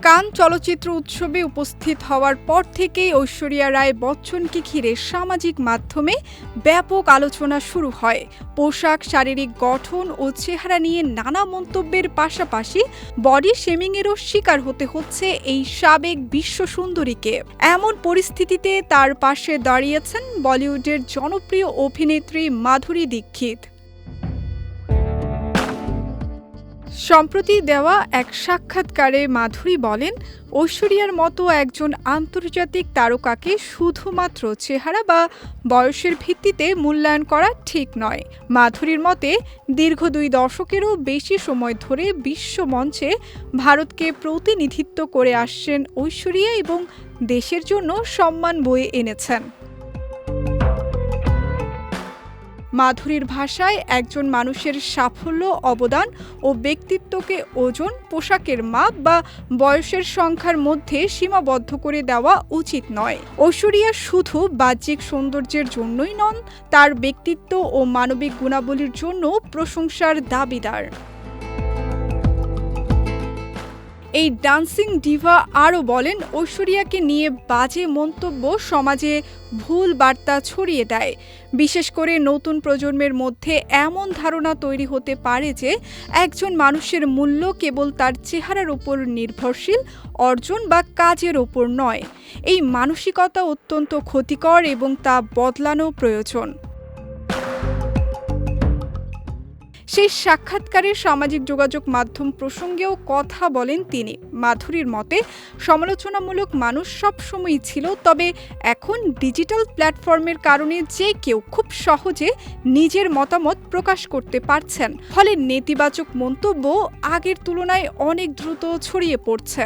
কান চলচ্চিত্র উৎসবে উপস্থিত হওয়ার পর থেকেই ঐশ্বরিয়া রায় বচ্চনকে ঘিরে সামাজিক মাধ্যমে ব্যাপক আলোচনা শুরু হয়। পোশাক, শারীরিক গঠন ও চেহারা নিয়ে নানা মন্তব্যের পাশাপাশি বডি শেমিংয়েরও শিকার হতে হচ্ছে এই সাবেক বিশ্ব সুন্দরীকে। এমন পরিস্থিতিতে তার পাশে দাঁড়িয়েছেন বলিউডের জনপ্রিয় অভিনেত্রী মাধুরী দীক্ষিত। সম্প্রতি দেওয়া এক সাক্ষাৎকারে মাধুরী বলেন, ঐশ্বরিয়ার মতো একজন আন্তর্জাতিক তারকাকে শুধুমাত্র চেহারা বা বয়সের ভিত্তিতে মূল্যায়ন করা ঠিক নয়। মাধুরীর মতে দীর্ঘ 2 দশকেরও বেশি সময় ধরে বিশ্ব মঞ্চে ভারতকে প্রতিনিধিত্ব করে আসছেন ঐশ্বরিয়া এবং দেশের জন্য সম্মান বয়ে এনেছেন। মাধুরীর ভাষায়, একজন মানুষের সাফল্য, অবদান ও ব্যক্তিত্বকে ওজন, পোশাকের মাপ বা বয়সের সংখ্যার মধ্যে সীমাবদ্ধ করে দেওয়া উচিত নয়। ঐশ্বরিয়া শুধু বাহ্যিক সৌন্দর্যের জন্যই নন, তার ব্যক্তিত্ব ও মানবিক গুণাবলীর জন্য প্রশংসার দাবিদার। এই ডান্সিং ডিভা আরও বলেন, ঐশ্বরিয়াকে নিয়ে বাজে মন্তব্য সমাজে ভুল বার্তা ছড়িয়ে দেয়। বিশেষ করে নতুন প্রজন্মের মধ্যে এমন ধারণা তৈরি হতে পারে যে একজন মানুষের মূল্য কেবল তার চেহারার উপর নির্ভরশীল, অর্জন বা কাজের ওপর নয়। এই মানসিকতা অত্যন্ত ক্ষতিকর এবং তা বদলানো প্রয়োজন। সেই সাক্ষাৎকারে সামাজিক যোগাযোগ মাধ্যম প্রসঙ্গেও কথা বলেন তিনি। মাধুরীর মতে, সমালোচনামূলক মানুষ সবসময়ই ছিল, তবে এখন ডিজিটাল প্ল্যাটফর্মের কারণে যে কেউ খুব সহজে নিজের মতামত প্রকাশ করতে পারছেন, ফলে নেতিবাচক মন্তব্য আগের তুলনায় অনেক দ্রুত ছড়িয়ে পড়ছে।